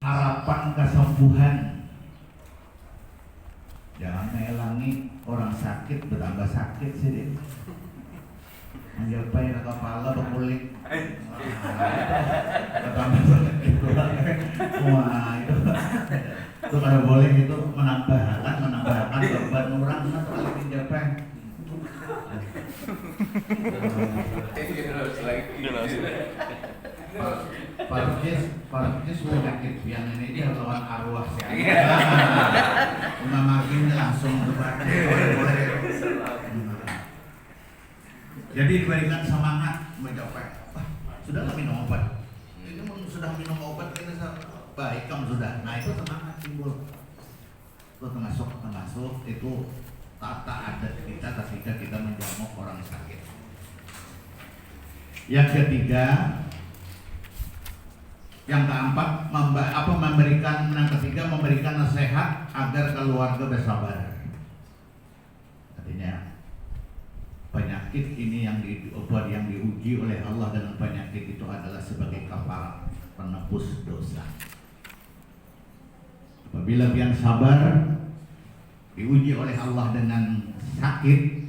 harapan kesembuhan. Jangan melangi orang sakit bertambah sakit sih. Menjapai kepala berkulit. Bertambah sakit. Wah itu kalau boleh itu menambahkan beban orang terlalu menjapai. Parkis penyakit yang ini dia lawan arwah sih. Makin langsung berbagi. Jadi diberikan semangat mencapai. Sudah nggak minum obat? Ini sudah minum obat ini baik kamu sudah. Nah itu semangat timbul. Itu termasuk itu tata adat kita ketika kita menjamu orang sakit. Yang ketiga, yang keempat, memberikan nasihat agar keluarga bersabar. Artinya penyakit ini yang diuji oleh Allah dengan penyakit itu adalah sebagai kafarat penebus dosa. Apabila pian sabar diuji oleh Allah dengan sakit,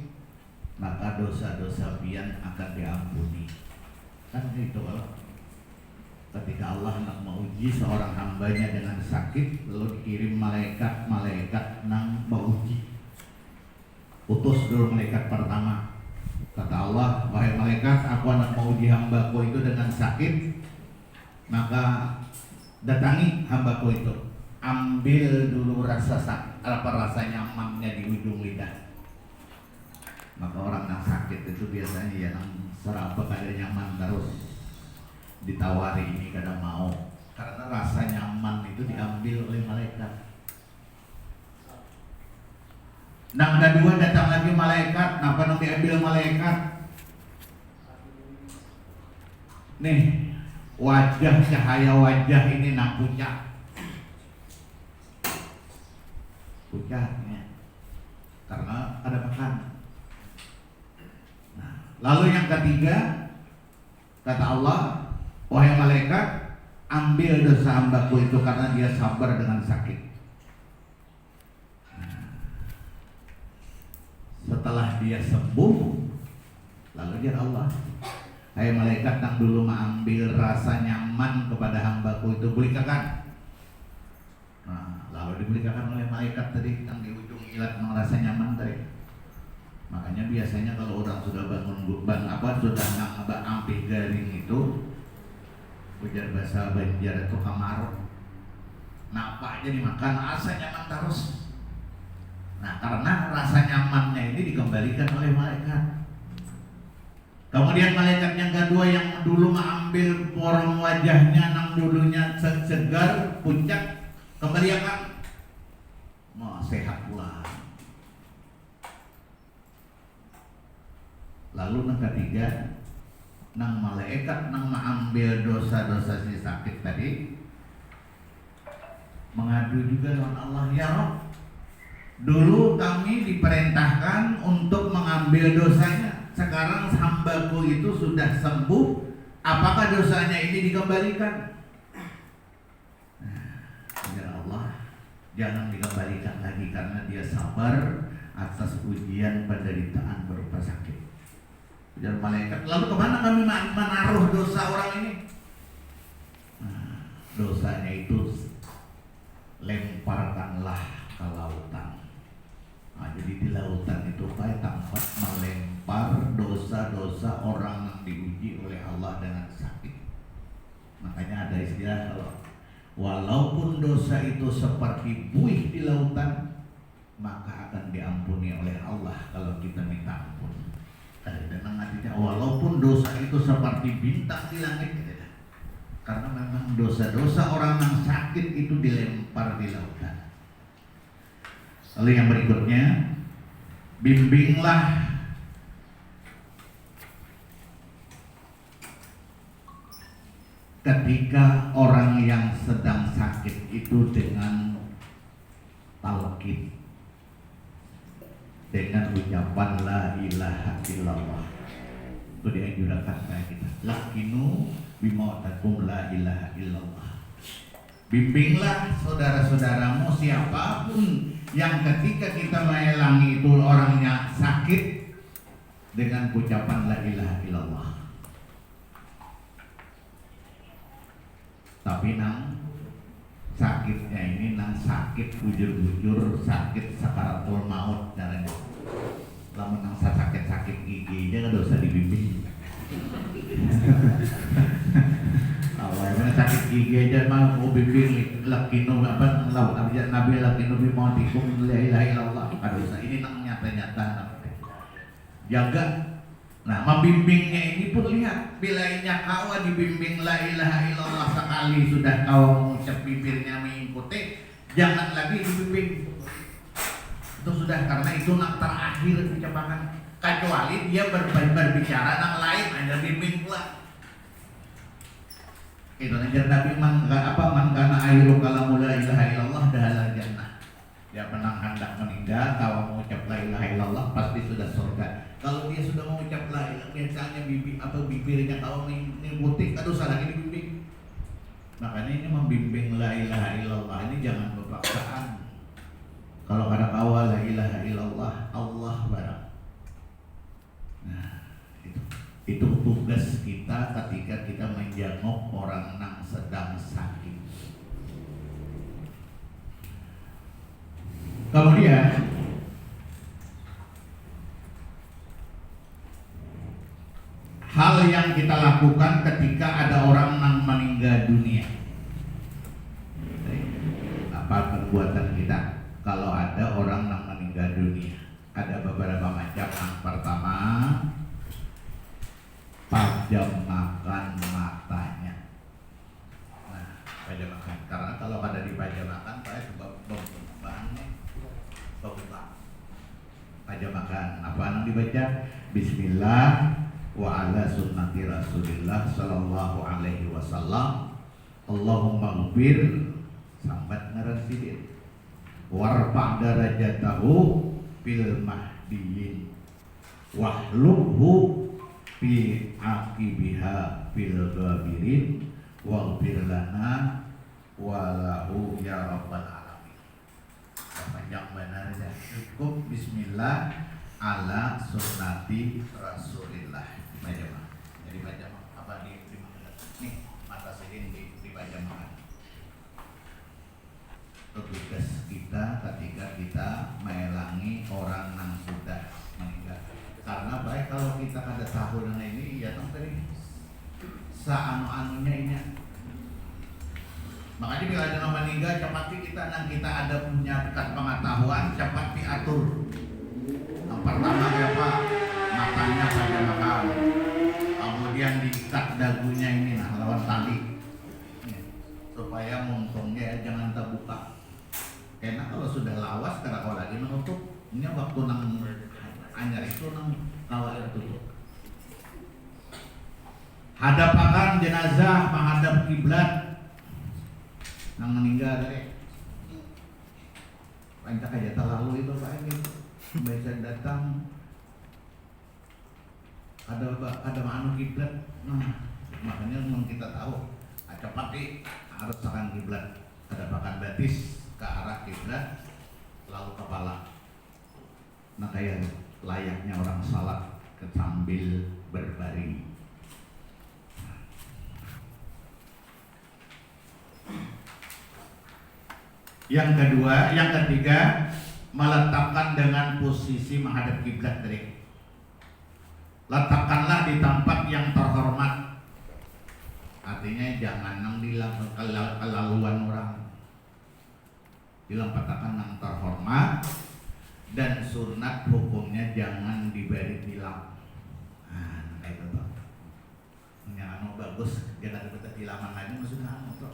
maka dosa-dosa pian akan diampuni. Kan itu Allah. Ketika Allah hendak menguji seorang hambanya dengan sakit, lalu dikirim malaikat nang menguji. Utus dulu malaikat pertama. Kata Allah, wahai malaikat, aku hendak menguji hambaku itu dengan sakit, maka datangi hambaku itu. Ambil dulu rasa nyamannya di ujung lidah. Maka orang yang sakit itu biasanya yang seraba kada nyaman terus ditawari ini kada mau, karena rasa nyaman itu diambil oleh malaikat. Nang kedua datang lagi malaikat, napa nang diambil malaikat? Nih cahaya wajah ini nang puncaknya. Karena ada makan. Nah, lalu yang ketiga kata Allah, wahai malaikat, ambil dosa hambaku itu karena dia sabar dengan sakit. Nah, setelah dia sembuh, lalu dia Allah, hai malaikat yang dulu mengambil rasa nyaman kepada hambaku itu, berikan. Nah, lalu diberikan oleh malaikat tadi yang di ujung ilat merasa nyaman tadi. Makanya biasanya kalau orang sudah sudah ampih garing itu, ujar bahasa Banjar itu kamar, napa aja dimakan rasa nyaman terus. Nah, karena rasa nyamannya ini dikembalikan oleh malaikat. Kemudian malaikat yang kedua yang dulu mengambil porong wajahnya nang dulunya segar puncak, kembali akan mau sehat pula. Lalu yang ketiga, nang malaikat nang mengambil dosa-dosa si sakit tadi mengadu juga dengan Allah, ya Rob, dulu kami diperintahkan untuk mengambil dosanya, sekarang hambaku itu sudah sembuh, apakah dosanya ini dikembalikan? Ya Allah, jangan dikembalikan lagi karena dia sabar atas ujian penderitaan berupa sakit. Ujar malaikat, lalu kemana kami menaruh dosa orang ini? Nah, dosanya itu lemparkanlah ke lautan. Nah, jadi di lautan itu tempat melempar dosa-dosa orang yang diuji oleh Allah dengan sakit. Makanya ada istilah, kalau walaupun dosa itu seperti buih di lautan, maka akan diampuni oleh Allah kalau kita minta ampun. Dan artinya walaupun dosa itu seperti bintang di langit, karena memang dosa-dosa orang yang sakit itu dilempar di lautan. Lalu yang berikutnya, bimbinglah ketika orang yang sedang sakit itu dengan talqin, dengan ucapan la ilaha illallah. Itu dianjurkan kayak kita. Lakinu bimautakum la ilaha illallah. Bimbinglah saudara-saudaramu siapapun yang ketika kita melangi itu orangnya sakit dengan ucapan la ilaha illallah. Tapi nang sakitnya ini nang sakit bujur-bujur, sakit sakaratul maut caranya. Lamun nang sakit gigi aja nggak usah dibimbing. Awalnya sakit gigi aja mah mau bimbing lakino apa nabi lakino bimatikum la ilaha illallah. Ada usah ini nang nyata-nyata. Jaga. Nah, membimbingnya ini pun lihat, bilainya kau dibimbing la ilaha illallah sekali sudah kau mengucap bibirnya mengikuti, jangan lagi dibimbing. Itu sudah, karena itu nak terakhir ucapan. Kecuali dia berbicara nang lain ada bimbing pula. Itu aja Nabi man kana ayru kalamu la ilaha illallah dahalal jannah. Dia pernah hendak meninggal, kalau mengucap la ilaha illallah pasti sudah surga. Kalau dia sudah mengucap la ilaha, biasanya bibirnya kalau mengikuti, aduh salah lagi dibimbing. Makanya ini membimbing la ilaha illallah ini jangan berpaksaan. Kalau kada awal la ilaha illallah Allah barang. Nah, itu tugas kita ketika kita menjenguk orang yang sedang sakit. Kemudian hal yang kita lakukan ketika ada orang yang meninggal dunia. Apa perbuatan kita kalau ada orang yang meninggal dunia? Ada beberapa macam. Yang pertama, pajamakan matanya. Nah, pajamakan. Karena kalau ada dipajamakan, saya coba bahannya buka. Pajamakan. Apa yang dibaca? Bismillah wa ala sunnati Rasulillah sallallahu alaihi wasallam. Allahumma ghfir sambat ngarasidin. Warfa' darajatahu fil mahdiyin. Wahlubhu fi aqibiha fil ghabirin waghfir lana walahu ya rabbal alamin. Panjang benar ya. Cukup bismillah ala sunnati Rasulillah. Baca mah. Jadi baca apa di nih mata sidin dibaca mah. Tugas kita ketika kita melangi orang yang sudah meninggal. Karena baik kalau kita ada tahu dengan ini ya tadi saanu-anunya ini. Makanya bila ada orang meninggal cepat kita dan kita ada punya dekat pengetahuan cepat diatur. Yang pertama apa? Matanya pada makan. Kemudian diikat dagunya ini nah lawan tali. Supaya muntungnya jangan terbuka. Karena kalau sudah lawas kalau lagi menutup, ini waktu nang anyar itu nang kawal tutup. Hadapakan jenazah menghadap kiblat nang meninggal tadi. Pancak aja terlalu itu Pak ini. Baca datang ada manu kiblat. Nah, makanya memang kita tahu cepat harus akan kiblat. Hadapakan batis ke arah kiblat lalu kepala. Nah kayak layaknya orang salat sambil berbaring. Yang ketiga meletakkan dengan posisi menghadap kiblat tadi. Letakkanlah di tempat yang terhormat. Artinya jangan nang dilakukan kelaluan orang. Diletakkan yang terhormat. Dan sunat hukumnya jangan diberi tilam. Nah, kayak itu Pak. Yang bagus, jangan diberi tilaman lagi maksudnya apa?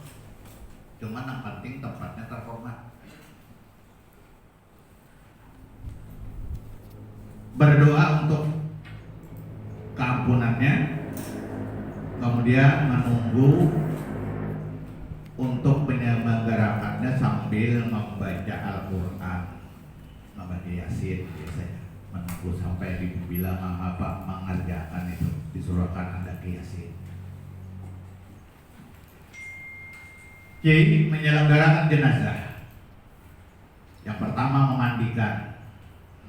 Cuma yang penting tempatnya terhormat. Berdoa untuk keampunannya, kemudian menunggu untuk menyelenggarakannya sambil membaca Al-Quran. Membaca Yasin biasanya menunggu sampai bila mengerjakan itu disurahkan Anda ke Yasin. Jadi menyelenggarakan jenazah. Yang pertama memandikan.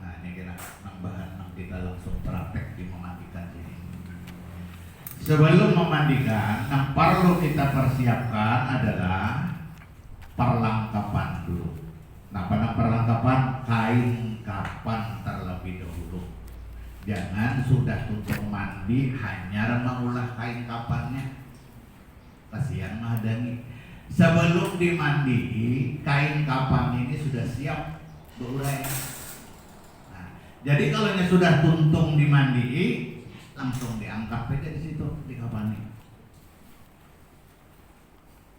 Nah ini kira nambahan kita langsung praktek di memandikan ini. Sebelum memandikan, yang perlu kita persiapkan adalah perlengkapan dulu. Nah pada perlengkapan kain kapan terlebih dahulu. Jangan sudah tutup mandi hanya mengulah kain kapannya. Kasihan menghadani. Sebelum dimandi, kain kapan ini sudah siap berurai. Nah, jadi kalau sudah tuntung dimandi, langsung diangkat aja di situ di kapannya.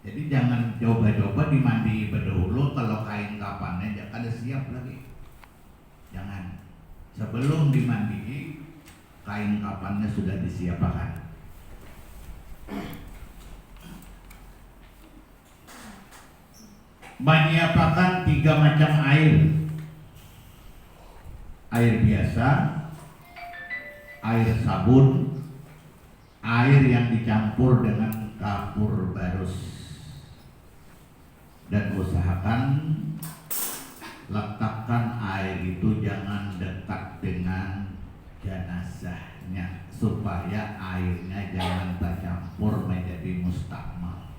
Jadi jangan coba-coba dimandi berdahulu kalau kain kapannya jangan ada siap lagi. Jangan. Sebelum dimandi, kain kapannya sudah disiapkan. Menyiapkan 3 macam air. Air biasa, air sabun, air yang dicampur dengan kapur barus. Dan usahakan letakkan air itu jangan dekat dengan jenazahnya supaya airnya jangan tercampur menjadi mustakmal.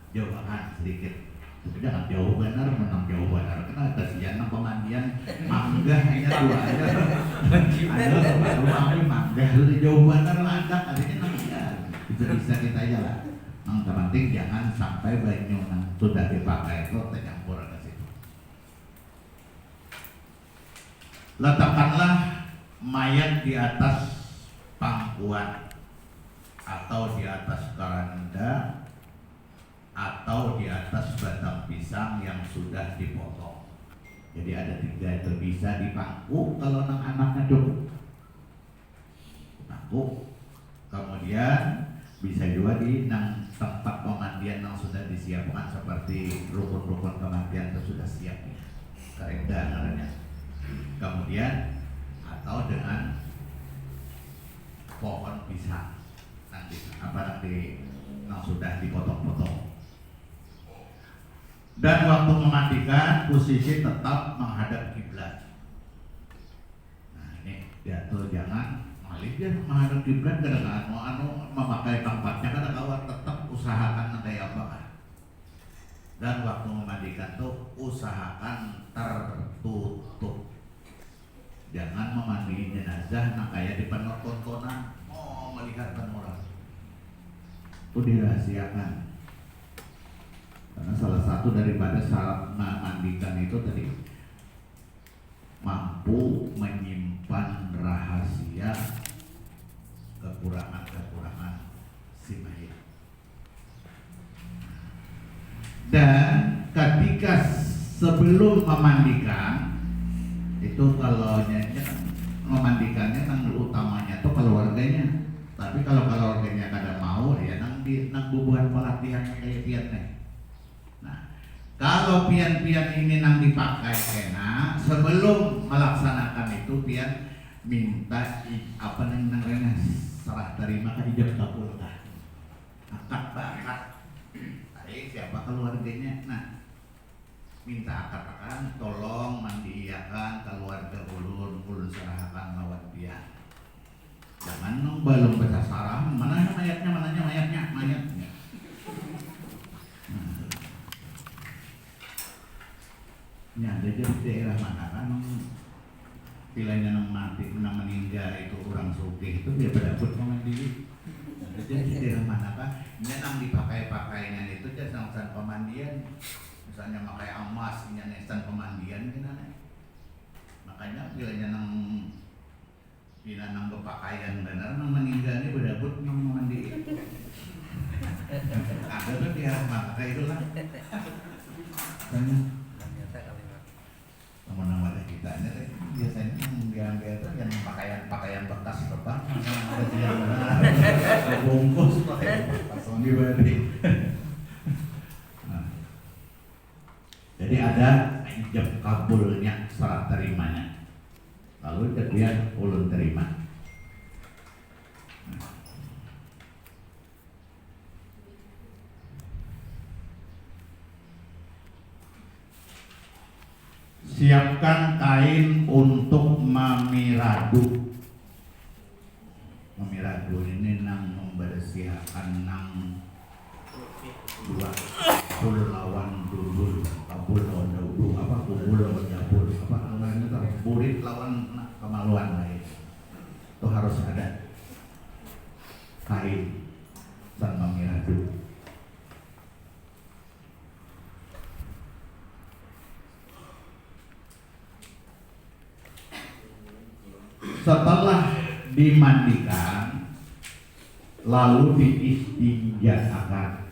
Jauhkan sedikit, tapi jangan jauh benar, menang jauh benar. Karena kasihan pemandian manggah hanya 2 aja. Ada baru ambil manggah lu jauh benar landak, artinya nangga. Bisa kita aja lah. Yang penting jangan sampai banyu yang sudah dipakai itu tercampur ke situ. Letakkanlah mayat di atas pangkuan atau di atas keranda atau di atas batang pisang yang sudah dipotong. Jadi ada 3 itu, bisa di pangku kalau anak-anaknya cukup pangku, kemudian bisa juga di tempat pemandian yang sudah disiapkan seperti rukun-rukun pemandian itu sudah siap, kerenda namanya. Kemudian atau dengan pohon pisang nanti yang sudah dipotong-potong. Dan waktu memandikan posisi tetap menghadap kiblat. Nah ini diatur, jangan malih dia menghadap kiblat kadang-kadang mau memakai tempatnya kadang-kadang tetap usahakan kayak apa. Dan waktu memandikan tuh usahakan tertutup. Jangan memandi jenazah kayak di penontonan melihat orang. Itu dirahasiakan. Karena salah satu daripada syarat memandikan itu tadi mampu menyimpan rahasia kekurangan-kekurangan si mayit. Dan ketika sebelum memandikan itu kalau memandikannya yang utamanya itu keluarganya. Tapi kalau keluarganya kada mau ya nang bubuhan pelatihan kayak piatnya. Nah, kalau pian-pian ini nang dipakai kena sebelum melaksanakan itu pian minta apa nang serah terima ke ijab kabul kah? Akad bakat. Siapa keluarganya? Nah, minta akad tolong mandiakan keluarga ulun serahkan lawan dia. Jangan belum baca sarah mana mayatnya. Ini ada di daerah mana kan pilihannya mati, meninggal itu orang sugih itu dia berdapur pemandi. Ada di daerah mana kan ini yang dipakai-pakainya itu dia sang pemandian. Misalnya pakai emas, ini nesan pemandian gimana? Makanya pilihannya nang berpakaian benar nang meninggal ini berdapur nang mandi. Ada tuh di daerah kayak itulah. Tanya. Nama-nama kita ini biasanya yang dia itu yang pakaian bekas terbang ada yang bungkus pakai pasang di balik. Nah, jadi ada ijab kabulnya, serah terimanya. Lalu kemudian ulun terima. siapkan kain untuk mamiradu. Mamiradu ini nang membersihkan nang dua kabul lawan dubul, kabul lawan dubul, apa kubul lawan jabul, apa namanya itu burit lawan kemaluan lain. Itu harus ada kain sang mamiradu. Setelah dimandikan lalu diistinjakan.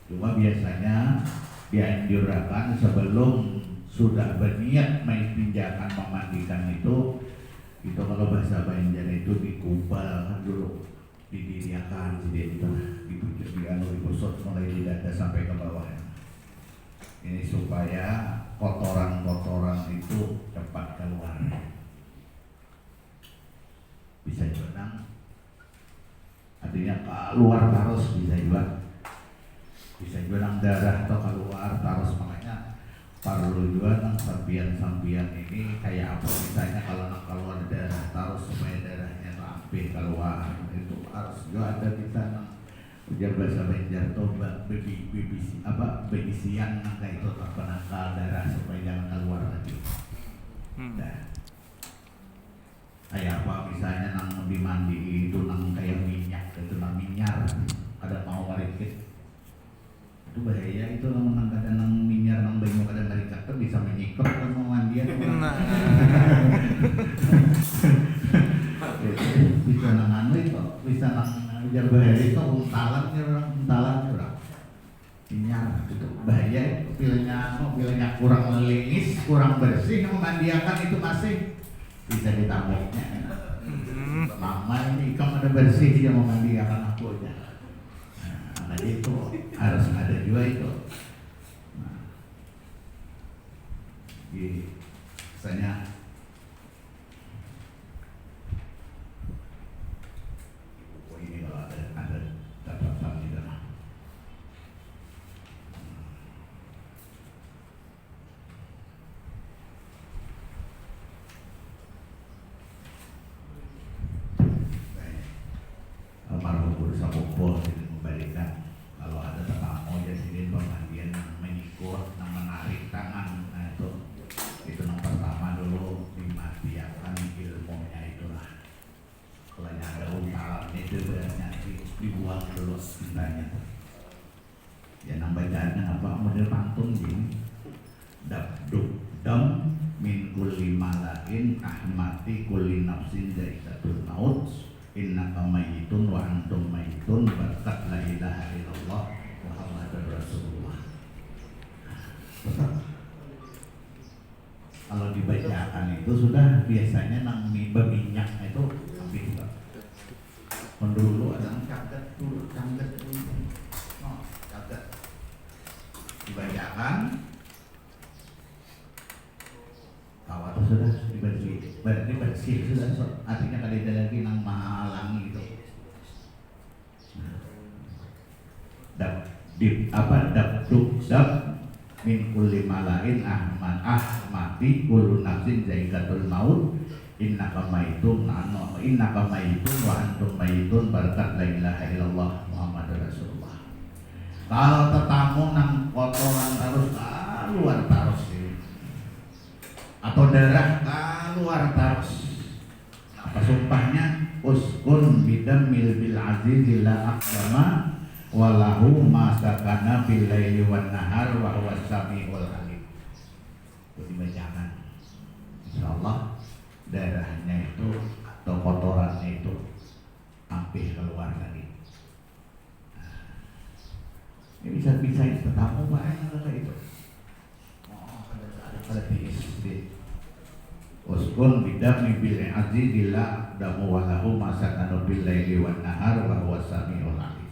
Cuma biasanya dianjurkan sebelum sudah berniat mengistinjakan memandikan itu kalau bahasa Banjar itu dikubal dulu, didiriakan jadi itu digosok mulai di dada sampai ke bawah. Ini supaya kotoran-kotoran itu cepat keluar. Bisa juga artinya keluar terus, bisa juga darah atau keluar terus. Makanya perlu juga sampian-sampian ini kayak apa, misalnya kalau keluar darah terus supaya darahnya rapi keluar, itu harus juga ada kita ujar bahasa Banjar tuh bebisian kayak itu penangkal darah supaya jangan keluar lagi. Nah, kayak apa misalnya nang dimandi itu nang kayak minyak, itu nang minyar ada mau warikit itu bahaya. Itu nang kadang nang minyar nang banyu kadang marikat tuh bisa menyikap kan mandian bisa nang anu itu bisa nang ujar bahaya itu untalan orang minyar itu bahaya. Pilihnya kurang melingis, kurang bersih, memandiakan itu masih bisa ditambahnya. Lama ini kamu ada bersih dia mau mandi akan aku aja. Nah, itu harus ada juga itu. Nah, misalnya ini kalau ada catatan di dalam. Almarhum Guru Sapopo memberikan kalau ada tetamu ya sini pemandian menyikut, menarik tangan. Nah itu yang pertama dulu dimatiakan ilmunya itulah. Kalau ada untalan itu berarti dibuang dulu cintanya. Ya nang bacaannya apa model pantun gini. Dabduk dam min kulli malakin ahmati kulli nafsin zaikatul maut. Innaka mayyitun wa antum mayyitun berkat la ilaha illallah Muhammadur Rasulullah. Kalau dibacakan itu sudah biasanya nang berminyak itu habis juga. Dulu ada catat dulu, catat dibacakan kawat sudah bersih sudah, artinya kalau ada lagi nang maha alangi gitu. Dab min kulli malain ahmati kullu nafsin zaikatul maut innaka maitun wa antum maitun berkat la ilaha illallah Muhammadur Rasulullah. Kalau tetamu nang kotoran terus keluar terus atau darah keluar terus, apa sumpahnya? Uskun bidam bil aziz la aqdama walahu ma sakana bil laili wan nahar wa huwa samiul alim. Itu dibacakan. Insyaallah darahnya itu atau kotorannya itu hampir keluar lagi. Ini bisa tetamu banyak itu. Ada di uskun bidam bil aziz la aqdamu walahu ma sakana bil laili wan nahar wa huwa samiul alim.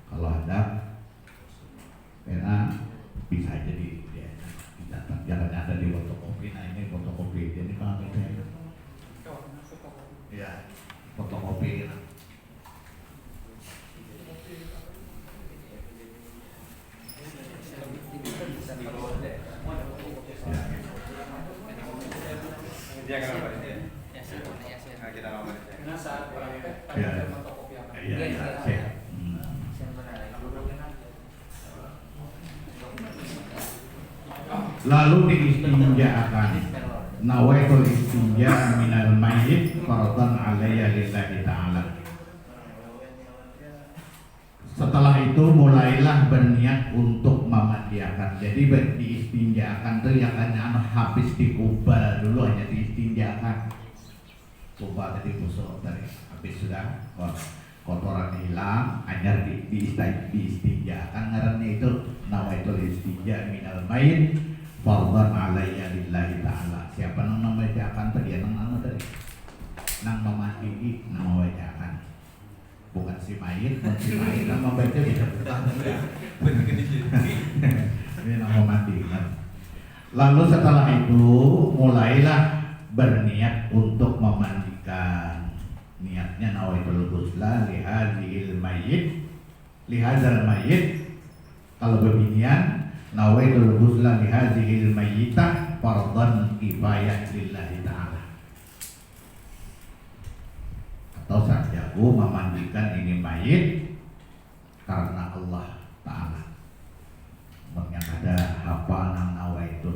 Kalau ada pena bisa jadi dicatat, jangan ada di fotokopi. Nah ini fotokopi, jadi kalau kita ya fotokopi Ya kenapa ini ya? Ya sih, ya sih. Nah, kita mau baca. Karena saat praktek Ya. ada fotokopi apa? Iya, iya, siap. Lalu diistinja'akan nawaitul istinja minal mayyit fardhan alayya lillahi ta'ala. Setelah itu mulailah berniat untuk memandiakan. Jadi diistinja'akan itu yang hanya habis dikubal dulu, hanya diistinja'akan. Kubal tadi busuk tadi habis sudah kotoran hilang, hanya diistinja'akan. Ngarannya itu nawaitul istinja minal mayyit fardhan alayya lillahi ta'ala. Siapa nang membacakan tadi nang tadi nang memandi nang membacakan, bukan si mayit nang membaca bisa bukan ini nang memandi. Lalu setelah itu mulailah berniat untuk memandikan. Niatnya nawaitul ghusla lihadzal mayyit. Kalau beginian nawaitul ghusla lihadzal mayyitah fardhan kifayah lillahi ta'ala. Atau sajaku memandikan ini mayit karena Allah Ta'ala. Yang ada hafal nang nawaitu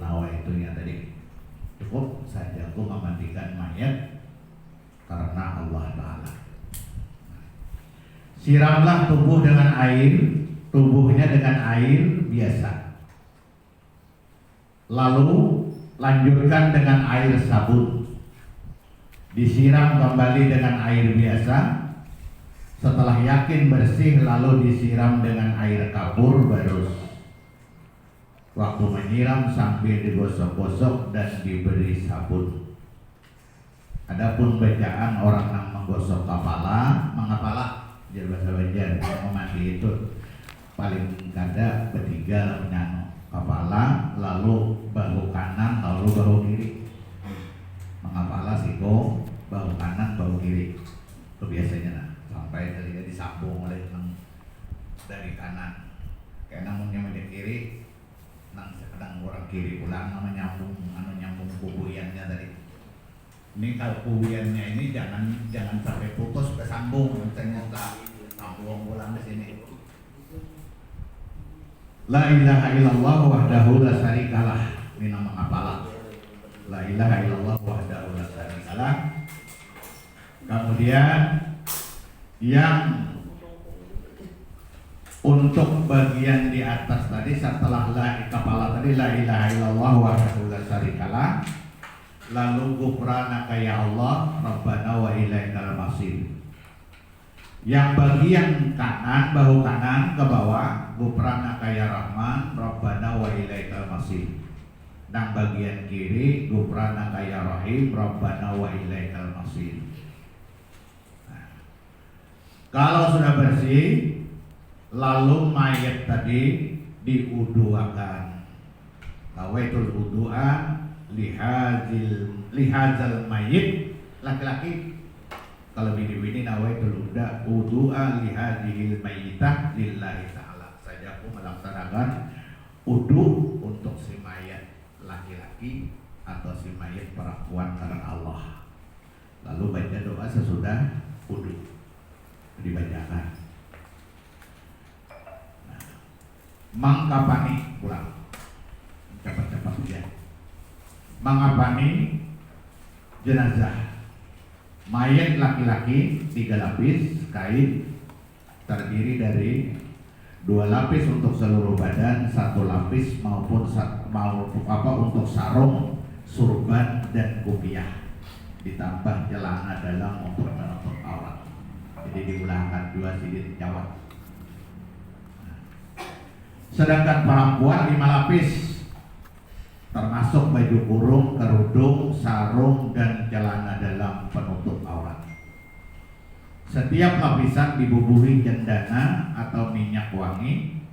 yang tadi cukup sajaku memandikan mayat karena Allah Ta'ala. Siramlah tubuh dengan air, tubuhnya dengan air biasa. Lalu lanjutkan dengan air sabun. Disiram kembali dengan air biasa. Setelah yakin bersih lalu disiram dengan air kapur baru. Waktu menyiram sambil digosok-gosok dan diberi sabun. Adapun bacaan orang yang menggosok kepala, mengapala, jadi bahasa Banjar, memandi itu paling kada bertiga menyano kepala, lalu bahu kanan, lalu bahu kiri. Mengapala siku, bahu kanan, bahu kiri. Itu biasanya nah, sampai dari disambung oleh dari kanan. Karena namunnya dari kiri, nang kadang orang kiri pulang nama nyambung kubuyannya tadi. Ini kalau kubuyannya ini jangan sampai putus kesambung, ternyata sambung pulang ke sini. La ilaha illallah wahdahu la syarikalah. Ini nama apalah. La ilaha illallah wahdahu la syarikalah. Kemudian yang untuk bagian di atas tadi setelah kepala tadi la ilaha illallah wahdahu la syarikalah. Lalu ghufranaka ya Allah Rabbana wa ilaikal masir. Yang bagian kanan, bahu kanan ke bawah, ghufranaka ya Rahman Rabbana wa ilaikal masir. Dan bagian kiri, ghufranaka ya Rahim Rabbana wa ilaikal masir. Nah, kalau sudah bersih, lalu mayat tadi diuduakan. Nawaitul wudu'a lihazal mayit. Laki-laki kalau bini-bini nawaitul wudu'a lihazil mayitah lillahi ta'ala. Saya aku melaksanakan wudu untuk si mayat laki-laki atau si mayat perempuan karena Allah. Lalu baca doa sesudah wudu dibacakan. Nah, mangkapani pulang cepat-cepat ya. Mengapani jenazah mayat laki-laki 3 lapis kain terdiri dari 2 lapis untuk seluruh badan, 1 lapis maupun untuk sarung, surban dan kupiah, ditambah celana dalam untuk menutup aurat. Jadi diulangkan 2 sidin jawab. Sedangkan perempuan 5 lapis termasuk baju kurung, kerudung, sarung, dan celana dalam penutup aurat. Setiap lapisan dibubuhi cendana atau minyak wangi,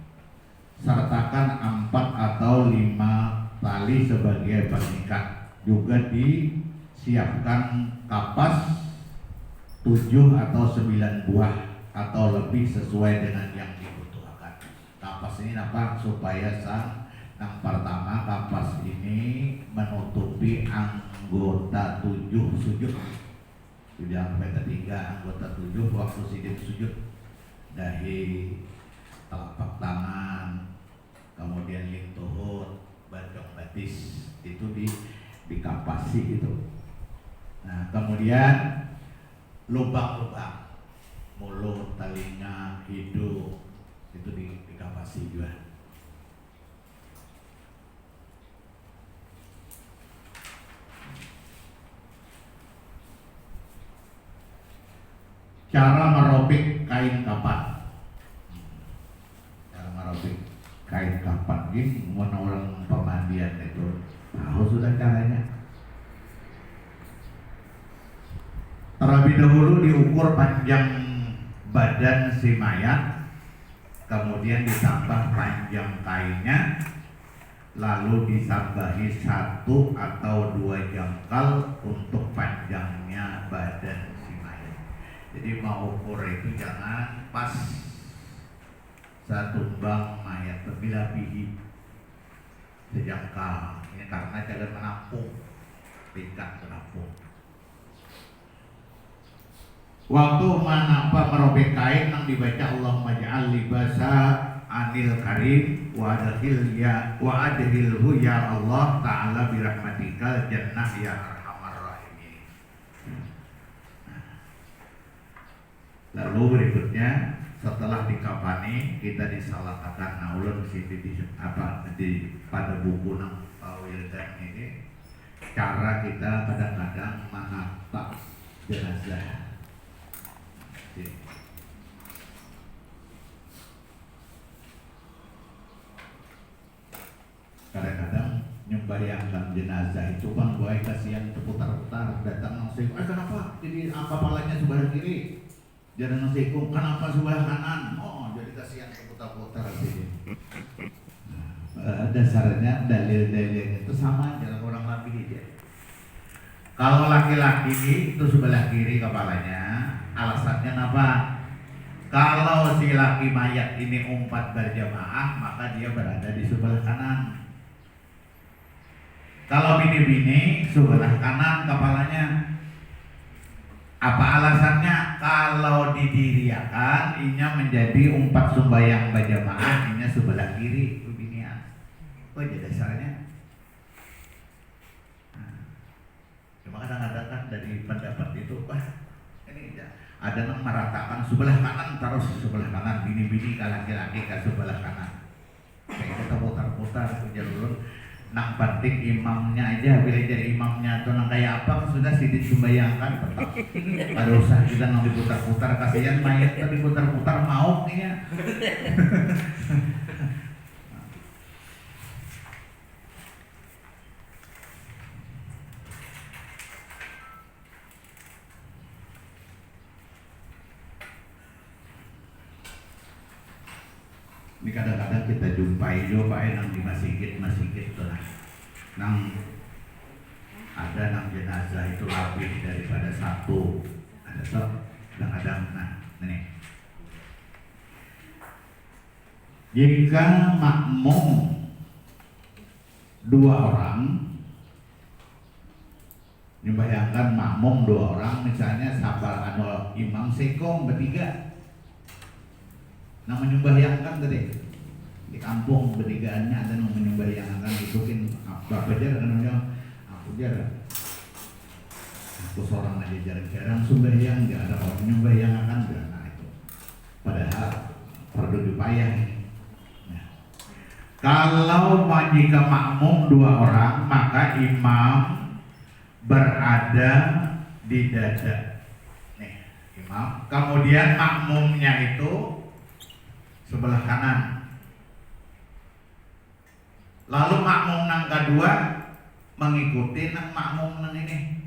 sertakan 4 atau 5 tali sebagai pengikat. Juga disiapkan kapas 7 atau 9 buah atau lebih sesuai dengan yang dibutuhkan. Kapas ini apa? Supaya sang Yang pertama, kapas ini menutupi anggota 7 sujud. Sudah sampai ketiga anggota 7 waktu sujud. Dahi, telapak tangan, kemudian lintuhut, bajong batis itu dikapasi itu. Nah, kemudian lubang-lubang mulut, telinga, hidung itu dikapasi juga. Cara merobek kain kapan. Cara merobek kain kapan ini orang pemandian itu tahu sudah caranya. Terlebih dahulu diukur panjang badan si mayat, kemudian ditambah panjang kainnya, lalu ditambahi 1 atau 2 jangkal untuk panjangnya badan si mayat. Jadi mau ukur itu jangan pas satu bang mayat lebih sejangkal. Ini karena jangan menampung, tingkat menampung. Waktu menapa merobek kain yang dibaca Allahumma ja'al libasa anil karim wa adhilhu ya Allah ta'ala birahmatikal jannah ya arhamar rahimin. Lalu berikutnya setelah dikafani kita disalahkan naulun di pada buku nang Wildan ini cara kita kadang-kadang menata jenazah. Kadang-kadang nyembayangkan jenazah itu bang, gue kasihan terputar-putar datang langsung, kenapa jadi apa palanya sebelah kiri, jangan langsung kenapa sebelah kanan, oh jadi kasihan terputar-putar sih. Dasarnya dalil-dalil itu sama aja orang laki aja. Kalau laki-laki itu sebelah kiri kepalanya, alasannya apa? Kalau si laki mayat ini umpat berjamaah, maka dia berada di sebelah kanan. Kalau bini-bini sebelah kanan kepalanya. Apa alasannya? Kalau didiriakan, inya menjadi umpat sembahyang berjamaah, inya sebelah kiri binian. Oh jadi dasarnya. Cuma kadang-kadang kan dari pendapat itu, wah ini ada yang meratakan sebelah kanan terus sebelah kanan, bini-bini ke laki-laki ke sebelah kanan. Kayak kita putar-putar ke jalur nang penting imamnya aja, bila jadi imamnya atau nang kayak apa sudah sidit sembayangkan tetap. Ada usah kita nang diputar-putar, kasihan mayat tadi putar-putar mau nih. Ini kadang-kadang kita jumpai nang di masjid tuh lah. Nang ada nang jenazah itu lebih daripada 1. Ada tuh kadang-kadang ini. Jika makmum 2 orang, dibayangkan makmum 2 orang, misalnya sabar anu imam sekong bertiga. Nah menyembahyangkan tadi di kampung bertigaannya ada yang menyembahyangkan itu kan apa jar kan aku jar aku seorang aja jarang-jarang sembahyang, gak ada orang menyembahyangkan nah itu padahal perlu dipayah. Nah, kalau jika makmum 2 orang maka imam berada di dada nih imam, kemudian makmumnya itu sebelah kanan. Lalu makmum nang kedua mengikuti nang makmum nang ini.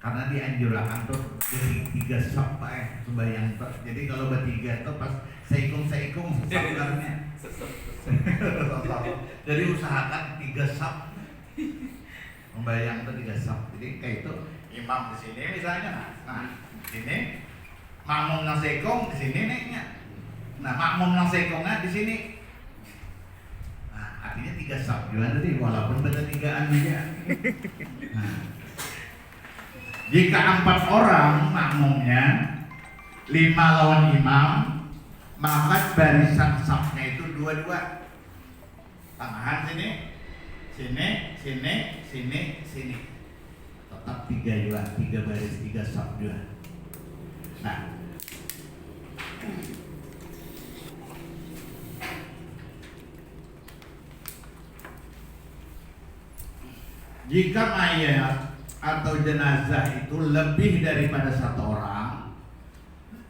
Karena dianjurkan tuh jadi 3 sop sembahyang. Jadi kalau bertiga tuh pas seikum sabarnya. Jadi usahakan 3 sop. Membayang tuh 3 sop. Jadi kayak itu imam di sini misalnya. Nah, di sini makmum nang sekong di sini nih. Nah, makmum nang sekongnya di sini. Nah, artinya 3 sabjuan tadi walaupun beda 3an juga. Nah, jika 4 orang makmumnya 5 lawan imam, maka barisan safnya itu 2-2. Tangahan sini, sini. Tetap 3 baris 3 saf juga. Nah, jika mayat atau jenazah itu lebih daripada 1 orang,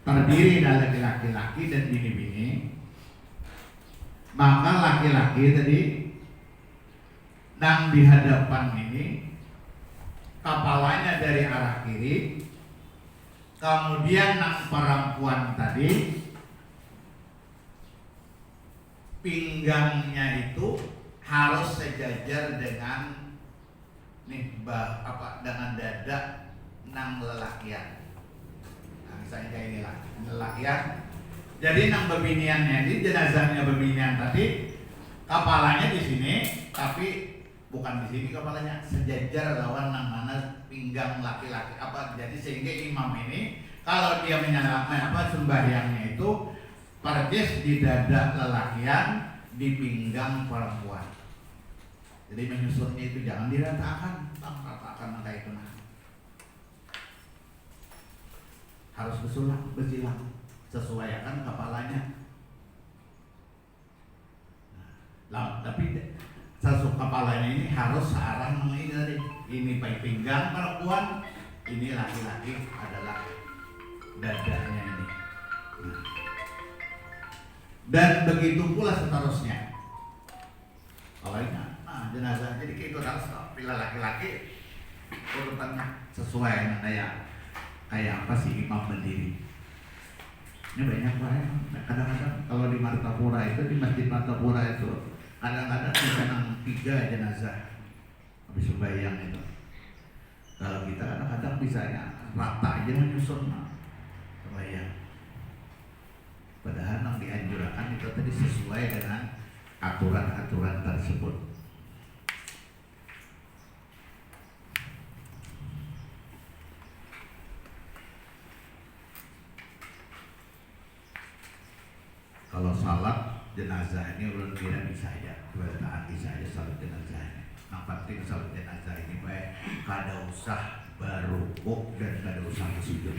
terdiri dari laki-laki dan bini-bini, maka laki-laki tadi nang di hadapan ini kepalanya dari arah kiri, kemudian nang perempuan tadi pinggangnya itu harus sejajar dengan dengan dada nang lelakian. Nah, misalnya kayak inilah lelakian. Jadi nang bebiniannya ini, jenazahnya bebinian tadi kepalanya di sini, tapi bukan di sini kepalanya, sejajar lawan nang mana pinggang laki-laki jadi sehingga imam ini kalau dia sembahyangnya itu persis di dada lelakian, di pinggang perempuan. Jadi menyusunnya itu jangan diratakan, ratakan kayak itu harus bersilang, sesuaikan kepalanya. Nah, tapi kepalanya ini harus searah mengenai ini pinggang perempuan, ini laki-laki adalah dadanya ini. Dan begitu pula seterusnya. Kalau ini jenazah jadi itu harus bila laki-laki urutannya sesuai kayak apa sih imam berdiri. Ini banyak banget. Kadang-kadang kalau di Martapura itu, di Masjid Martapura itu kadang-kadang bisa 3 jenazah habis sembahyang itu. Kalau kita kadang-kadang bisa rata aja menyusun sembahyang. Padahal yang dianjurkan itu tadi sesuai dengan aturan-aturan tersebut. Kalau salat jenazah ini ulun kira bisa aja, kebetulan bisa aja salat jenazahnya. Yang penting salat jenazah ini baik kada usah berukuk dan kada usah bersujud.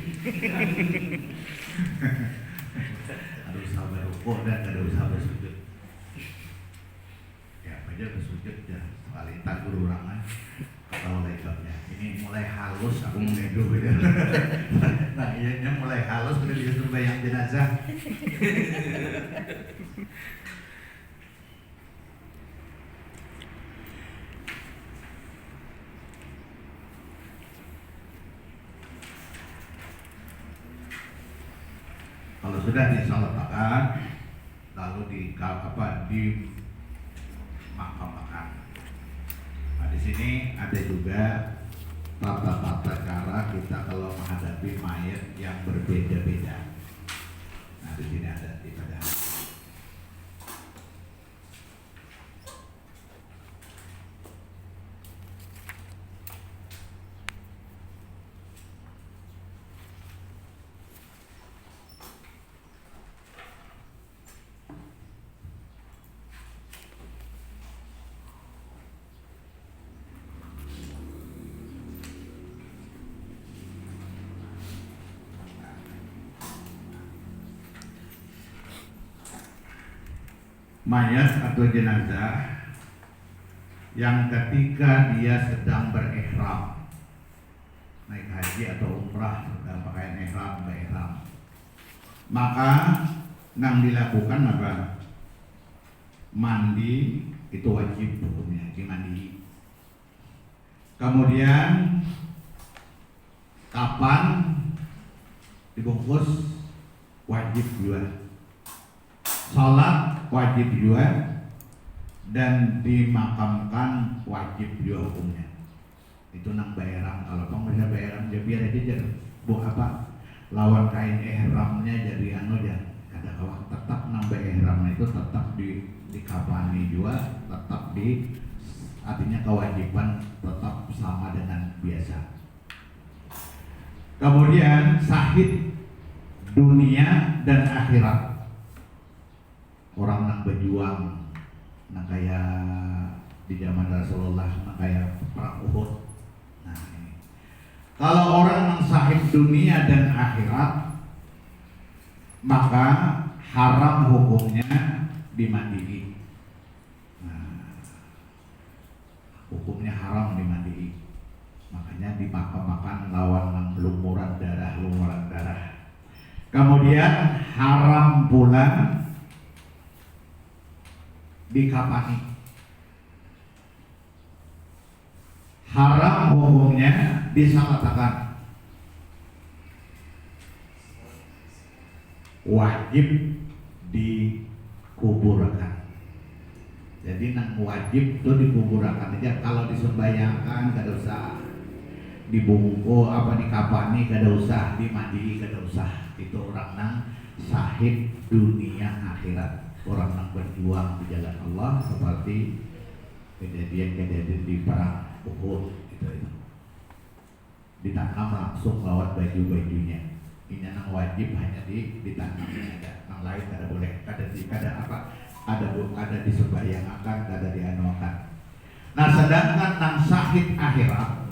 Kada usah berukuk dan kada usah bersujud. Ya, aja bersujud ya, soalnya guru orang kalau legalnya ini mulai halus aku mengeduh gitu. Nah iya mulai halus udah disuruh bayang jenazah. Kalau sudah disalatakan lalu dimakamkan. Nah, di sini ada juga tata-tata cara kita kalau menghadapi mayat yang berbeda-beda. Nah, di sini ada di pada. Mayat atau jenazah yang ketika dia sedang berihram, naik haji atau umrah dalam pakaian ihram, maka yang dilakukan apa? Mandi, itu wajib hukumnya, dimandi. Kemudian kapan dibungkus wajib juga. Salat wajib juga, dan dimakamkan wajib juga hukumnya. Itu nang bayram. Kalau bang bisa bayram dia biar aja lawan kain ihramnya jadi ya ada kawah tetap nang ihramnya itu tetap dikafani juga, tetap artinya kewajiban tetap sama dengan biasa. Kemudian syahid dunia dan akhirat, orang yang berjuang, yang kayak di zaman Rasulullah, yang kayak perang Uhud. Nah, ini. Kalau orang yang syahid dunia dan akhirat, maka haram hukumnya dimandii. Nah, hukumnya haram dimandii. Makanya dimakan lawan lumuran darah. Kemudian haram pula dikafani. Haram hukumnya disalatakan. Wajib dikuburkan. Jadi nang wajib itu dikuburkan aja. Kalau disembayangkan gak usah dibungkus dikafani, gak usah dimandi, gak usah. Itu orang nang syahid dunia akhirat, orang nang berjuang di jalan Allah seperti kejadian di perang Uhud itu. Ditanam langsung lewat baju-bajunya. Ini nang wajib hanya ditanamnya aja. Nang lain kada boleh, ada disembahyangkan, kada dianuakan. Nah, sedangkan nang syahid akhirat,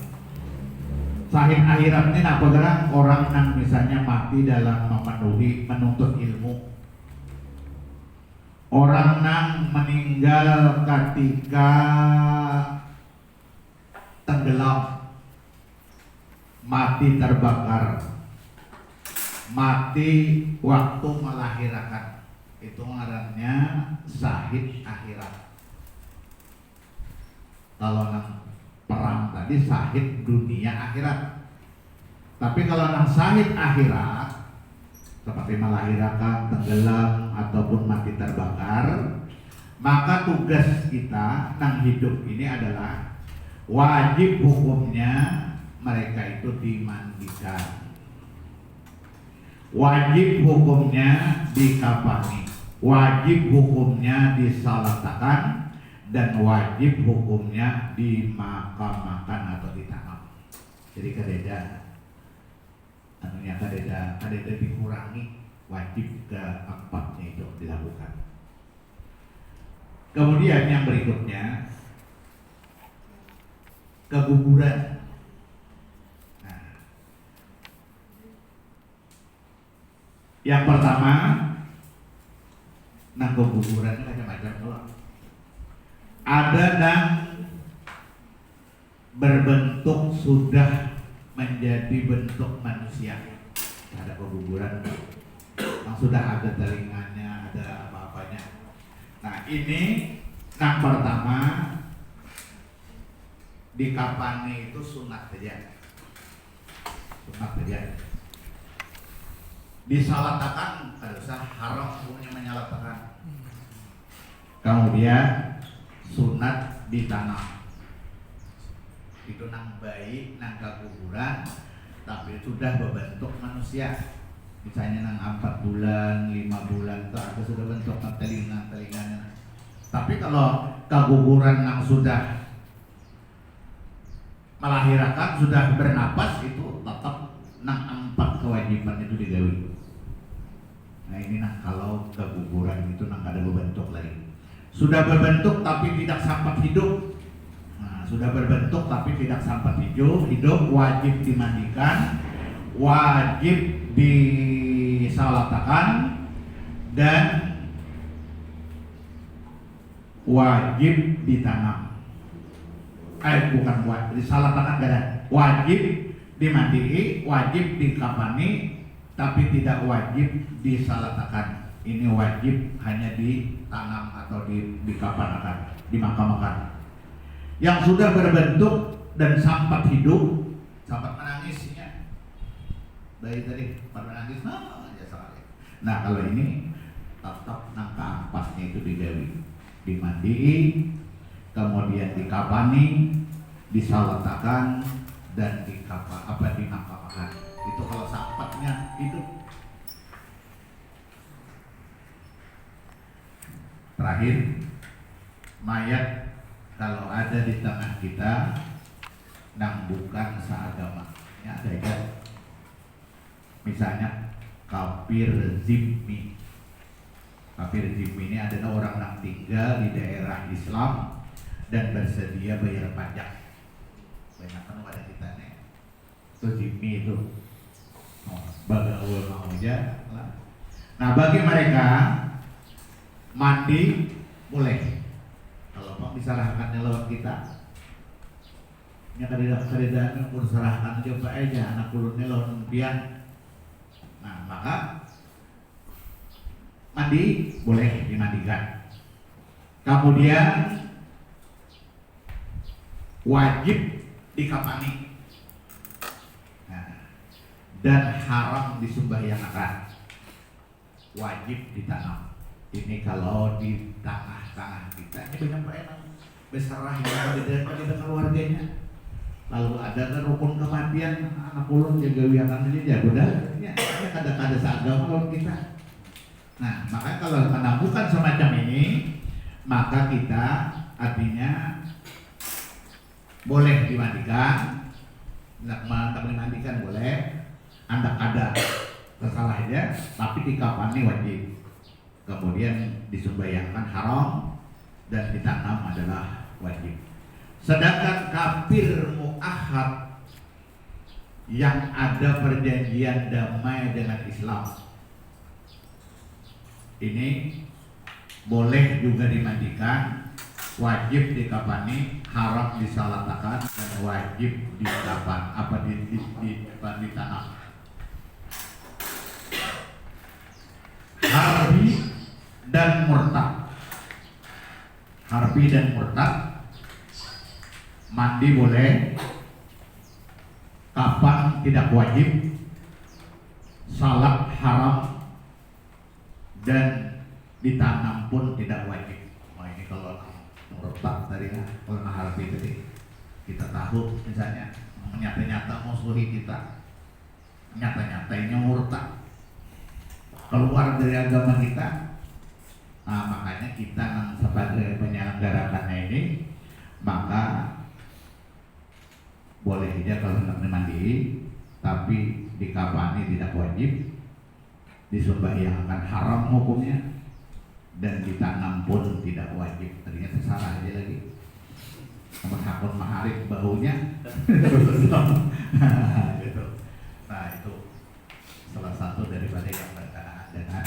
syahid akhirat ini apa gerak orang yang misalnya mati dalam menuntut ilmu, orang yang meninggal ketika tenggelam, mati terbakar, mati waktu melahirkan, itu ngarannya syahid akhirat. Kalau nang perang tadi syahid dunia akhirat. Tapi kalau nang syahid akhirat seperti melahirkan, tenggelam ataupun mati terbakar, maka tugas kita nang hidup ini adalah wajib hukumnya mereka itu dimandikan, wajib hukumnya dikafani, wajib hukumnya disalatakan, dan wajib hukumnya dimakamkan atau ditanam. Jadi kadeda dikurangi, wajib keempatnya itu dilakukan. Kemudian yang berikutnya keguguran. Nah, yang pertama, keguguran itu macam-macam loh. Ada yang berbentuk sudah menjadi bentuk manusia, ada keguguran yang sudah ada telinganya, ada apa-apanya. Nah, ini yang pertama dikafani itu sunat saja, disalatakan ada usah, haram hukumnya menyalatakan. Kemudian sunat ditanam, itu nang bayi nang keguguran tapi sudah berbentuk manusia, misalnya nang 4 bulan 5 bulan itu ada sudah bentuk telinganya. Tapi kalau keguguran nang sudah melahirkan, sudah bernapas, itu tetap nang 4 kewajiban itu digawi. Nah, ini nang kalau keguguran itu nang ada berbentuk lagi, sudah berbentuk tapi tidak sempat hidup. Sudah berbentuk tapi tidak sempat hidup, wajib dimandikan, wajib disalatakan, dan wajib ditanam. Bukan wajib disalatakan, wajib dimandii, wajib dikafani, tapi tidak wajib disalatakan. Ini wajib hanya ditanam atau dikafanakan, dimakamkan. Yang sudah berbentuk dan sempat hidup, sempat menangisnya dari tadi, sempat menangis, aja sekali. Nah, kalau ini tetap nang keempatnya itu dimandii, kemudian dikafani, disalatakan, dan dimakamkan. Itu kalau sempatnya hidup. Terakhir, mayat kalau ada di tengah kita yang bukan seagama, ya ada ya. Misalnya kafir zimmi. Kafir zimmi ini adalah orang yang tinggal di daerah Islam dan bersedia bayar pajak. Banyak kan pada kita nih. Itu zimmi itu. Bagaul mau aja. Nah, bagi mereka mandi boleh. Kalau Pak diserahkannya lewat kita. Nya kadang-kadang diserahkan coba aja anak ulunnya lawan impian. Nah, maka mandi boleh dimandikan. Kemudian wajib dikafani. Nah, dan haram disembahyangakan. Wajib ditanam. Ini kalau di tengah-tengah kita ini banyak yang berserah ya pada keluarganya. Lalu ada kan rukun kematian anak ulun jaga wiakan aja udah ya ada seagama lawan kita. Nah, maka kalau menemukan semacam ini, maka kita artinya boleh dimandikan, tak dimandikan boleh, anda ada tersalah aja, tapi dikafani wajib. Kemudian disembahyangkan haram dan ditanam adalah wajib. Sedangkan kafir mu'ahad yang ada perjanjian damai dengan Islam ini boleh juga dimandikan, wajib dikafani, haram disalatakan dan wajib dikafan ditanam. Harbi dan murtad. Harbi dan murtad mandi boleh, kafan tidak wajib, salat haram, dan ditanam pun tidak wajib. Nah, ini kalau murtad tadi kan, kalau harbi tadi kita tahu misalnya nyata-nyata musuhi kita, nyata-nyatanya murtad, keluar dari agama kita. Nah, makanya kita sebagai penyelenggarakannya ini, maka boleh aja kalau hendak mandi, tapi dikafani tidak wajib, disembahyangkan haram hukumnya, dan ditanam pun tidak wajib. Tadinya tersalah aja lagi. Namun hakun maharib baunya. Gitu. Nah, itu salah satu daripada yang berkenaan dengan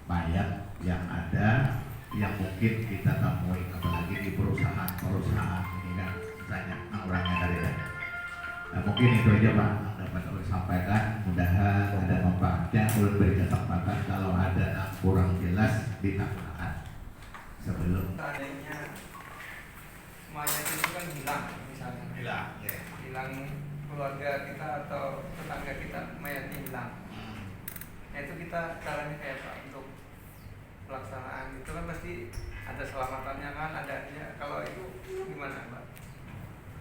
mayat yang ada, yang mungkin kita temui apalagi di perusahaan ini kan banyak orangnya dari daerah. Nah, mungkin itu aja Pak yang dapat saya sampaikan. Mudah-mudahan ada manfaatnya. Ulun beri kesempatan kalau ada yang kurang jelas ditanyakan sebelum adanya mayat itu kan hilang misalnya. Hilang keluarga kita atau tetangga kita mayatnya hilang. Nah, itu kita caranya kayak Pak untuk pelaksanaan itu kan pasti ada selamatannya kan, adanya. Kalau itu gimana Pak?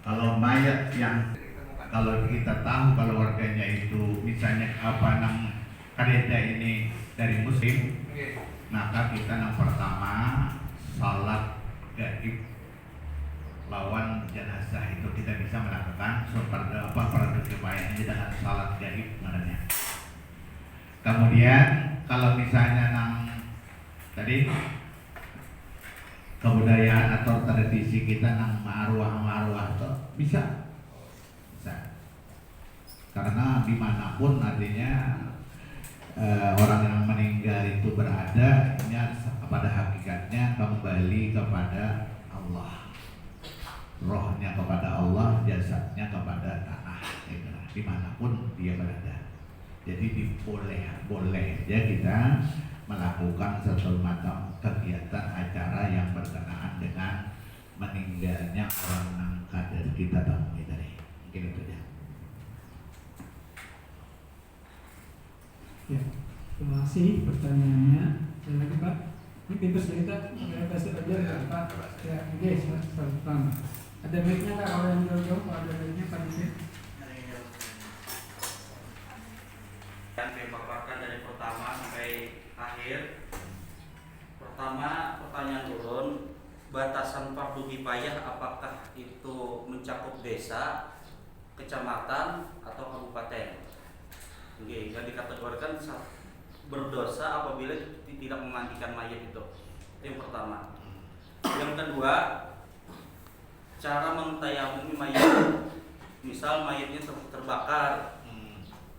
Kalau mayat yang kalau kita tahu kalau warganya itu misalnya apa kadeta ini dari muslim, maka kita yang pertama salat gaib lawan jenazah itu kita bisa melakukan fardu kifayah dengan salat gaib namanya. Kemudian kalau misalnya tadi kebudayaan atau tradisi kita marwah itu bisa, karena dimanapun artinya orang yang meninggal itu berada, ini pada hakikatnya kembali kepada Allah, rohnya kepada Allah, jasadnya kepada tanah, dimanapun dia berada. Jadi boleh aja kita melakukan satu macam kegiatan acara yang berkenaan dengan meninggalnya orang yang kader kita temui tadi. Mungkin itu ya. Ya, terima kasih pertanyaannya. Ada lagi Pak? Ini pintu cerita, saya kasih aja ya Pak. Ya, oke, selamat. Ada mic-nya nggak kalau yang jauh-jauh? Kalau ada mic-nya Pak Disi. Dan dipaparkan dari pertama sampai akhir. Pertama, pertanyaan batasan fardu kifayah apakah itu mencakup desa, kecamatan atau kabupaten. Oke, yang dikategorikan berdosa apabila tidak memandikan mayat itu. Itu yang pertama. Yang kedua, cara mentayamumi mayat. Misal mayatnya terbakar.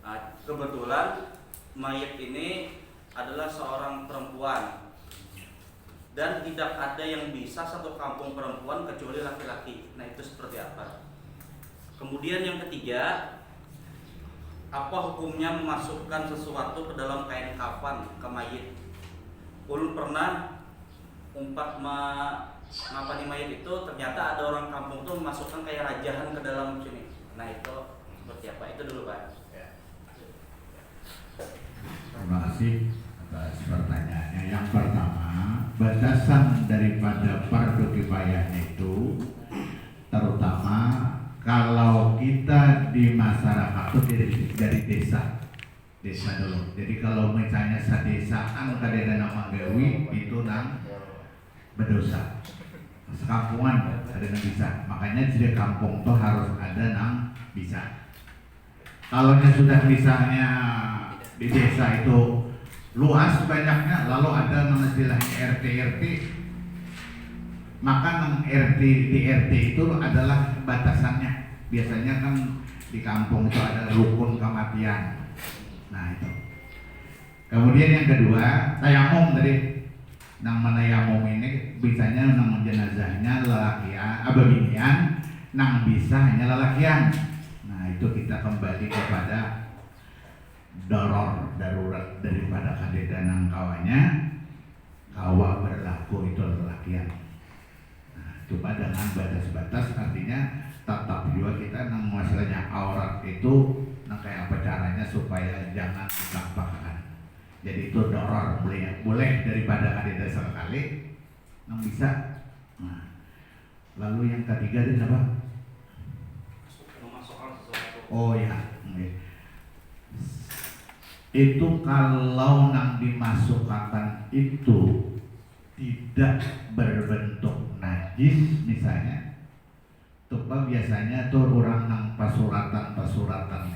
Nah, kebetulan mayat ini adalah seorang perempuan dan tidak ada yang bisa satu kampung perempuan kecuali laki-laki. Nah, itu seperti apa? Kemudian yang ketiga, apa hukumnya memasukkan sesuatu ke dalam kain kafan ke mayit? Ulun pernah ngapani mayit itu, ternyata ada orang kampung tuh memasukkan kayak rajahan ke dalam sini. Nah, itu seperti apa? Itu dulu, Pak. Terima kasih atas pertanyaannya. Yang pertama, batasan daripada fardu kifayahnya itu terutama kalau kita di masyarakat itu dari desa dulu. Jadi kalau misalnya sadesaan kadang nama gawi itu nang berdosa. Sekampungan ada nang bisa. Makanya di kampung tuh harus ada nang bisa. Kalau sudah misalnya di desa itu luas banyaknya, lalu ada nama istilahnya RT, maka nang di RT itu adalah batasannya. Biasanya kan di kampung itu ada rukun kematian. Nah itu. Kemudian yang kedua, tayamum tadi. Nang menayamum ini bisanya nang jenazahnya lelakian, ababinian, nang bisa hanya lelakian. Nah itu kita kembali kepada darurat daripada kadedanang kawannya, kawa berlaku itu lelakian. Nah, coba dengan batas-batas, artinya tetap juga kita nang masalahnya aurat itu nang kayak apa caranya supaya jangan ditampakkan. Jadi itu doror boleh daripada kadedah sekali nang bisa. Nah, lalu yang ketiga itu apa? Memasukkan sesuatu. Oh ya, itu kalau nang dimasukkan itu tidak berbentuk najis misalnya, tuh biasanya tuh orang nang pasuratan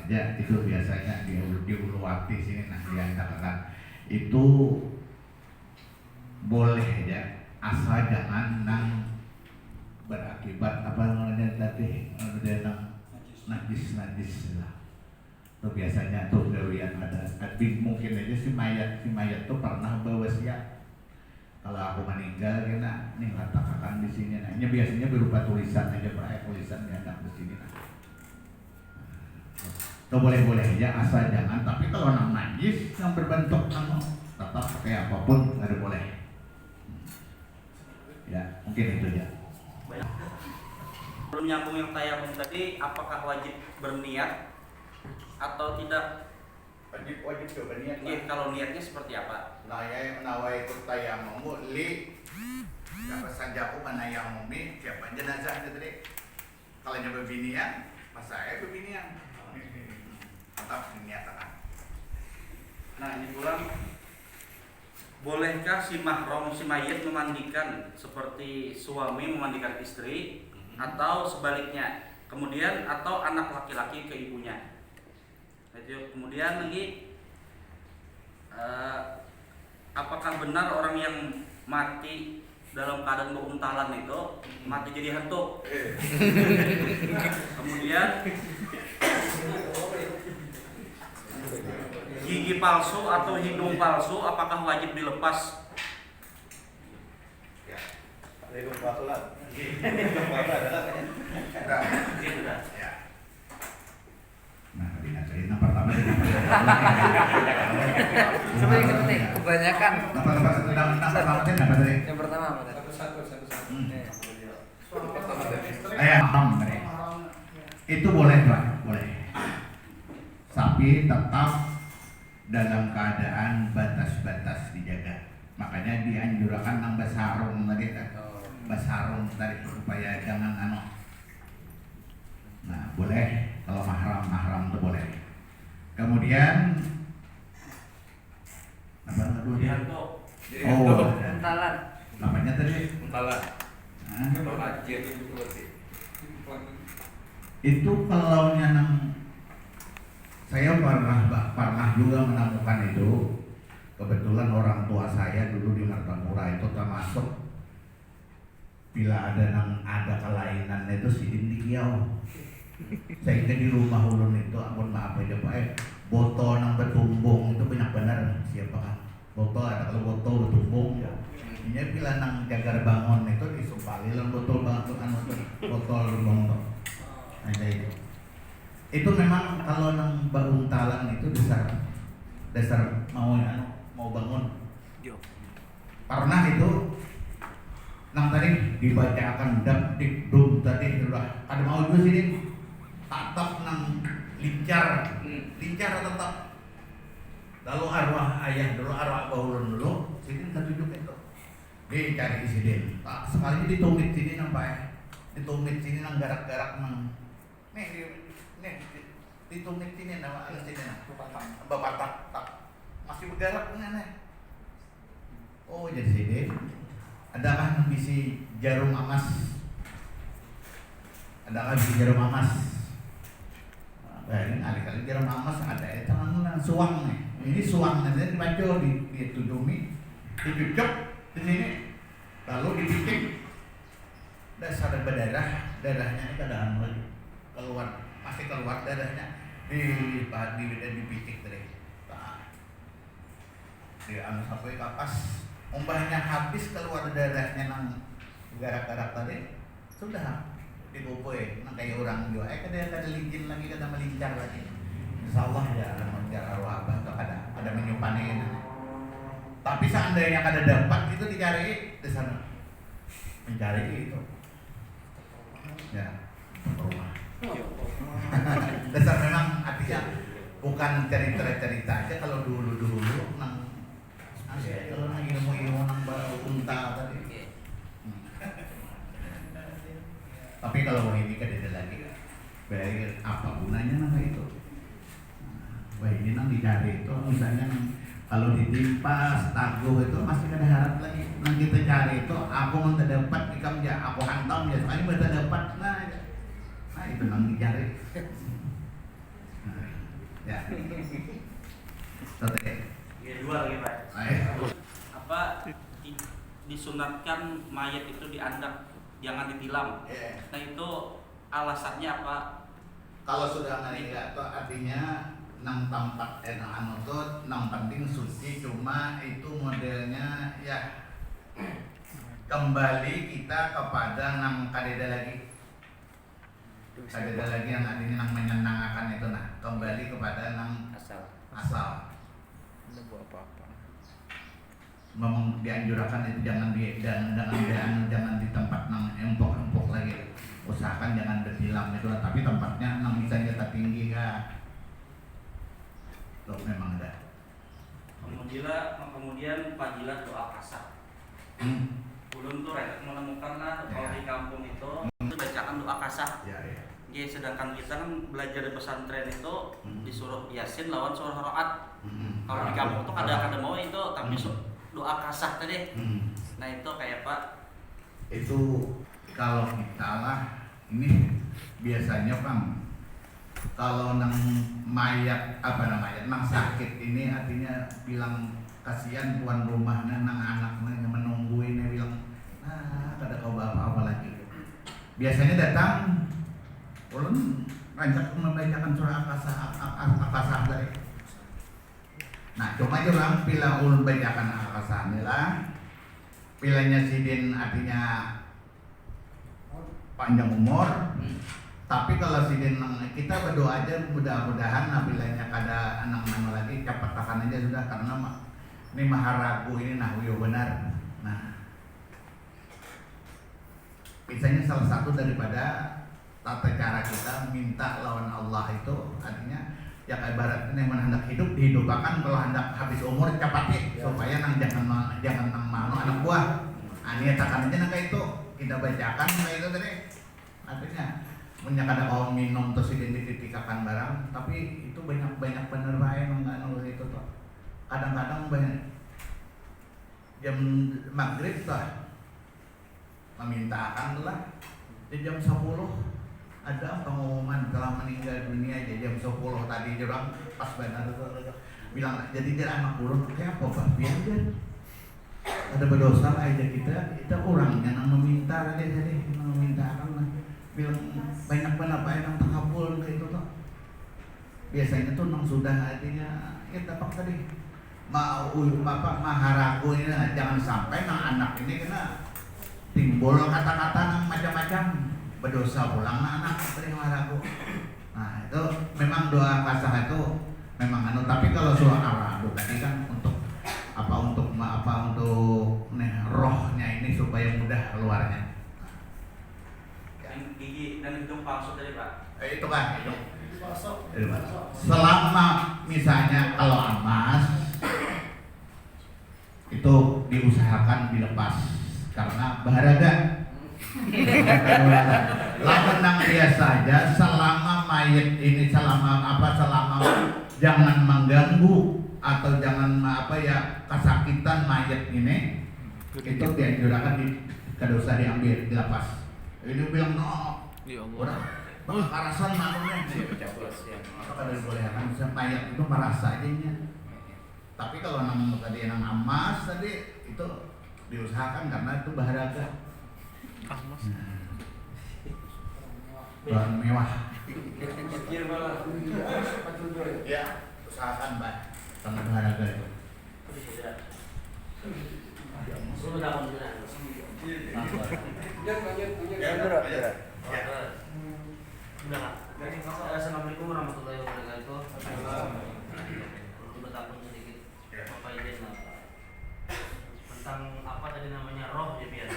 aja itu biasanya di Uluwati sini nang diantarkan itu boleh aja asal jangan nang berakibat apa namanya tadi nang najis lah. Tuh biasanya tuh gawian ada mungkin aja si mayat tuh pernah bawa siap. Kalau aku meninggal kena nih katakan di sini. Nah, ini biasanya berupa tulisan aja, Pak, tulisan dianggap di sini. Nah. Tuh boleh aja asal jangan. Tapi kalau nang najis yang berbentuk nang tetap pakai apapun nggak ada boleh. Ya mungkin itu ya. Belum nyambung yang tayamum tadi, apakah wajib berniat atau tidak? Wajib coba niat. Kalau niatnya seperti apa? Nawai itu tayamum li siapa saja aku menayamumi siapa jenazahnya tadi. Kalau nyoba binian, pas saya binian. Tetap dinyatakan. Nah, ini ulang. Bolehkah si mahram si mayit memandikan seperti suami memandikan istri atau sebaliknya? Kemudian atau anak laki-laki ke ibunya? Itu kemudian lagi apakah benar orang yang mati dalam keadaan beuntalan itu mati jadi hantu? Kemudian gigi palsu atau hidung palsu apakah wajib dilepas? Ya. Hidung palsu lah. Ya. Nah, yang pertama Coba yang penting kebanyakan. Yang pertama apa tadi? Satu. Itu boleh, Pak, boleh. Tapi tetap dalam keadaan batas-batas dijaga. Makanya dianjurkan nang basarung tadi kan. Basarung tadi supaya jangan Nah, boleh kalau mahram itu boleh. Kemudian apa kedua dia? Hantu. Oh, Untalan. namanya tadi Untalan. rajin itu berarti. Itu kalau nang saya pernah juga menemukan itu. Kebetulan orang tua saya dulu di Martapura itu termasuk bila ada kelainan itu sidin di kiau. Sehingga di rumah ulun itu ampun maaf aja Pak botol nang betumbung itu banyak benar siapa kan botol ada kalau botol betumbung ini bila nang jagar bangun itu disumpali lang botol bangun botol betumbung tuh ada itu memang kalau nang baruntalan itu dasar mau bangun pernah itu nang tadi dibacakan dap dik dum tadi sudah ada mau juga sini tatap nang lincar tetap lalu arwah ayah dulu arwah bahulun dulu sini ketujuh itu dicari sidin tak sekali ditumit sini nampak ditumit sini nang garak-garak nang nih ditumit sini nama sini nang bapak tak masih bergerak nih oh jadi sidin adakah nang bisi jarum amas ini kali-kali jarum amas ada itu nang suang nih ini suang nanti dibaca ditudumi dicucuk di sini lalu dipitik dasar darahnya ini keadaan lagi masih keluar darahnya dipitik tadi sampai kapas umpahnya habis keluar darahnya nang garak-garak tadi sudah dikupui nang kayak orang juga kada licin lagi kada melincar lagi insyaallah ya menjar arwah abah tuh ada menyupanin tapi seandainya kada dapat itu dicari di sana mencari itu ya rumah dasar memang artinya bukan cerita aja kalau dulu nang kalau nang ilmu nang baru unta tadi tapi kalau ini kan ada lagi bayar apa gunanya nama itu ini nang dicari itu misalnya kalau ditimpa taguh itu masih ada harap lagi nang kita cari itu aku mau dapat ikam ya aku hantam ya sekali bisa dapat nah itu nang dicari ya ya dua lagi Pak apa disunatkan mayat itu diandak jangan ditilam. Nah itu alasannya apa? Kalau sudah meninggal itu artinya nang tempat nang penting suci cuma itu modelnya ya kembali kita kepada nang kadeda lagi yang artinya nang menyenangkan itu kembali kepada nang asal. Memang dianjurkan itu jangan di tempat nang empuk lagi usahakan jangan bertilam itu tapi tempatnya nang bisa jatah tinggi kan memang ada kemudian panggilan doa kasar belum tuh menemukan lah kalau di kampung itu bacaan doa kasar ya, sedangkan kita kan belajar di pesantren itu disuruh yasin lawan surah ro'at kalau di kampung tuh kadang-kadang mau itu tapi doa kasah tadi. Nah itu kayak Pak. Itu kalau kita lah ini biasanya Bang. Kalau nang mayat nang sakit ini artinya bilang kasihan tuan rumahnya nang anaknya yang menunggu ini bilang kada kau apa lagi. Biasanya datang ulun rancak membacakan surah Al-Kasah tadi. Nah, cuma orang pila ulun bacakan Al-Kasah lah. Pilanya sidin artinya panjang umur. Tapi kalau sidin kita berdoa aja mudah-mudahan bilanya kada anang lagi cepat tahan aja sudah karena ini maharagu ini nahwiyo benar. Nah, misalnya salah satu daripada tata cara kita minta lawan Allah itu artinya ya ibaratnya yang hendak hidup dihidupkan kalau hendak habis umur cepat supaya jangan nang mano anak buah. Ini takkan aja nang itu kita bacakan itu tadi artinya punya kada kau minum terus identifikakan barang tapi itu banyak bener bae nang itu tuh kadang-kadang banyak jam maghrib tuh memintakan lah. Di jam 10 ada pengumuman telah meninggal dunia di jam 10 tadi orang pas benar itu bilang jadi dia anak burung kayak apa Pak biar ada berdosa aja kita orangnya yang meminta aja jadi memintakan lah bilang banyak benar Pak yang takabul gitu tuh biasanya tuh nang sudah artinya kita pak tadi mau bapak maharaku ini jangan sampai nang anak ini kena timbul kata-kata nang macam-macam berdosa pulang anak tadi maharaku. Nah itu memang doa kasah itu memang tapi kalau surah al-ra'd tadi kan untuk rohnya ini supaya mudah keluarnya. Gigi dan hidung palsu tadi Pak. Itu kan hidung. Selama misalnya kalau amas itu diusahakan dilepas karena baharaga lawenang dia saja selama mayat ini selama jangan mengganggu atau jangan kesakitan mayat ini itu dianjurkan dosa diambil dilepas ini bilang udah karasan malunya apakah dibolehkan mayat itu merasa aja tapi kalau tadi yang amas tadi itu diusahakan karena itu baharaga bahan mewah ya usahakan Pak karena baharaga itu Assalamualaikum warahmatullahi wabarakatuh. Perlu bertakun sedikit Bapak izin tentang apa tadi namanya roh ya biar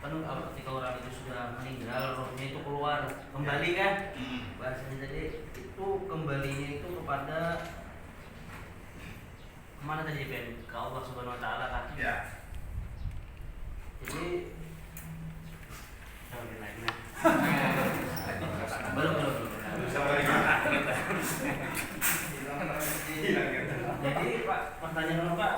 kan ketika orang itu sudah meninggal rohnya itu keluar kembali kan bahasanya tadi itu kembalinya itu kepada kemana tadi Ben ke Allah Subhanahu Wa Taala kan ya jadi belum jadi Pak pertanyaan Pak